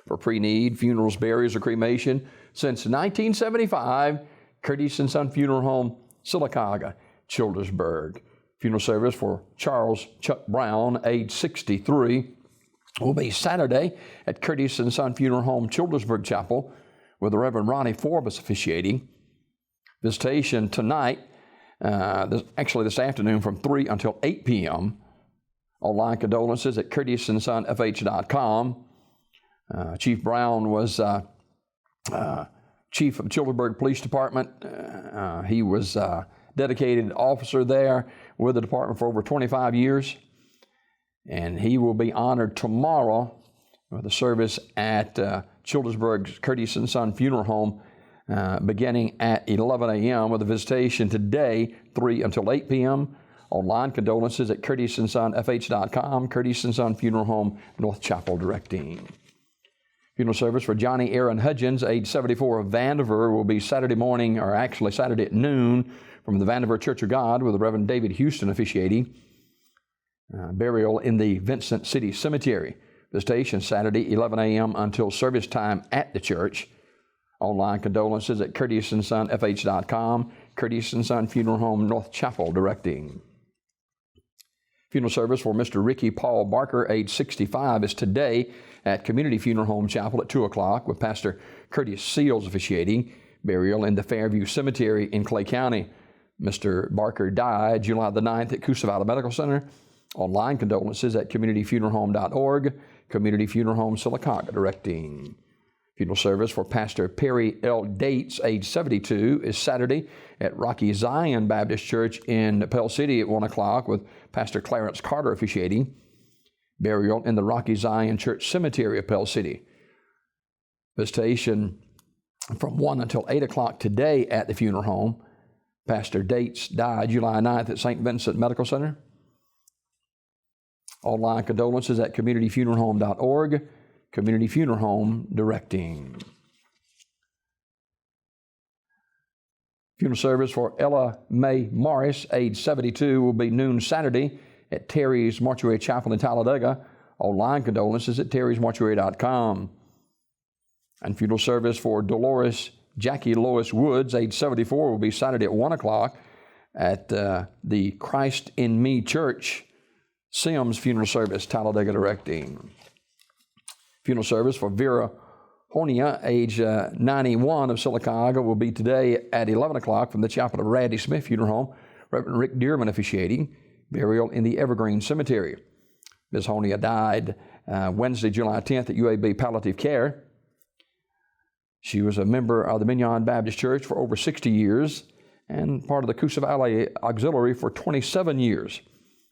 for pre-need funerals, burials, or cremation since 1975. Curtis and Son Funeral Home, Sylacauga, Childersburg. Funeral service for Charles Chuck Brown, age 63, will be Saturday at Curtis and Son Funeral Home, Childersburg Chapel, with the Reverend Ronnie Forbes officiating. Visitation tonight, this afternoon from 3 until 8 p.m. Online condolences at curtisondsonfh.com. Chief Brown was chief of Childersburg Police Department. He was dedicated officer there with the department for over 25 years. And he will be honored tomorrow with a service at Childersburg's Curtis and Son Funeral Home beginning at 11 a.m. with a visitation today, 3 until 8 p.m. Online condolences at curtisondsonfh.com, Curtis and Son Funeral Home, North Chapel directing. Funeral service for Johnny Aaron Hudgens, age 74 of Vandiver, will be Saturday morning, or actually Saturday at noon, from the Vandiver Church of God with the Reverend David Houston officiating. Burial in the Vincent City Cemetery. Visitation Saturday, 11 a.m. until service time at the church. Online condolences at curtisondsonfh.com, Curtis and Son Funeral Home, North Chapel directing. Funeral service for Mr. Ricky Paul Barker, age 65, is today at Community Funeral Home Chapel at 2 o'clock with Pastor Curtis Seals officiating. Burial in the Fairview Cemetery in Clay County. Mr. Barker died July the 9th at Coosa Valley Medical Center. Online condolences at communityfuneralhome.org, Community Funeral Home Sylacauga directing. Funeral service for Pastor Perry L. Dates, age 72, is Saturday at Rocky Zion Baptist Church in Pell City at 1 o'clock with Pastor Clarence Carter officiating. Burial in the Rocky Zion Church Cemetery of Pell City. Visitation from 1 until 8 o'clock today at the funeral home. Pastor Dates died July 9th at St. Vincent Medical Center. Online condolences at communityfuneralhome.org, Community Funeral Home directing. Funeral service for Ella Mae Morris, age 72, will be noon Saturday at Terry's Mortuary Chapel in Talladega. Online condolences at terrysmortuary.com. And funeral service for Dolores Jackie Lois Woods, age 74, will be Saturday at 1 o'clock at the Christ in Me Church, Sims Funeral Service, Talladega directing. Funeral service for Vera Honia, age 91 of Sylacauga, will be today at 11 o'clock from the chapel of Randy Smith Funeral Home. Reverend Rick Dearman officiating. Burial in the Evergreen Cemetery. Ms. Honia died Wednesday, July 10th at UAB Palliative Care. She was a member of the Mignon Baptist Church for over 60 years and part of the Coosa Valley Auxiliary for 27 years.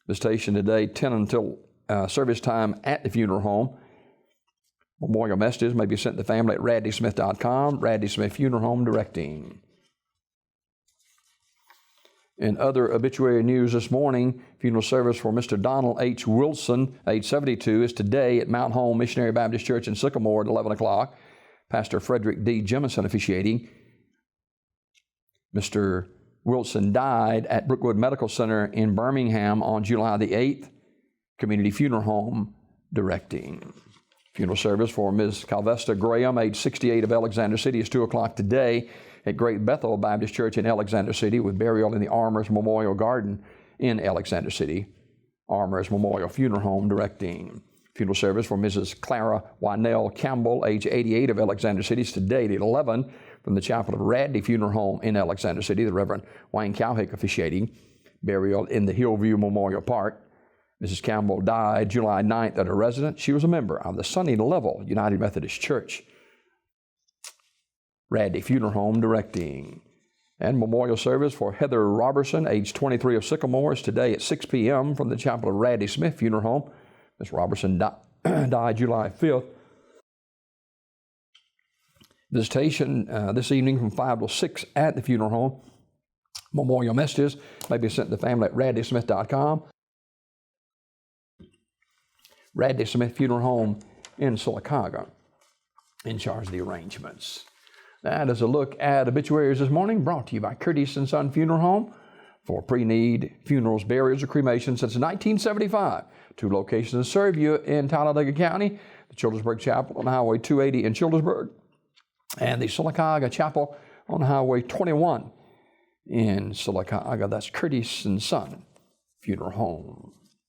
Visitation today, 10 until service time at the funeral home. Memorial messages may be sent to the family at raddysmith.com, Raddy Smith Funeral Home directing. In other obituary news this morning, funeral service for Mr. Donald H. Wilson, age 72, is today at Mount Home Missionary Baptist Church in Sycamore at 11 o'clock. Pastor Frederick D. Jemison officiating. Mr. Wilson died at Brookwood Medical Center in Birmingham on July the 8th. Community Funeral Home directing. Funeral service for Ms. Calvesta Graham, age 68 of Alexander City, is 2 o'clock today at Great Bethel Baptist Church in Alexander City with burial in the Armours Memorial Garden in Alexander City. Armours Memorial Funeral Home directing. Funeral service for Mrs. Clara Wynell Campbell, age 88 of Alexander City, is today at 11 from the chapel of Radley Funeral Home in Alexander City. The Reverend Wayne Cowhick officiating. Burial in the Hillview Memorial Park. Mrs. Campbell died July 9th at her residence. She was a member of the Sunny Level United Methodist Church. Radley Funeral Home directing. And memorial service for Heather Robertson, age 23 of Sycamore, is today at 6 p.m. from the chapel of Radley Smith Funeral Home. Ms. Robertson died July 5th. Visitation this evening from 5 to 6 at the funeral home. Memorial messages may be sent to the family at raddysmith.com. Radley Smith Funeral Home in Sylacauga in charge of the arrangements. That is a look at obituaries this morning, brought to you by Curtis and Son Funeral Home for pre-need funerals, burials, or cremations since 1975. 2 locations serve you in Talladega County. the Childersburg Chapel on Highway 280 in Childersburg, and the Sylacauga Chapel on Highway 21 in Sylacauga. That's Curtis and Son Funeral Home.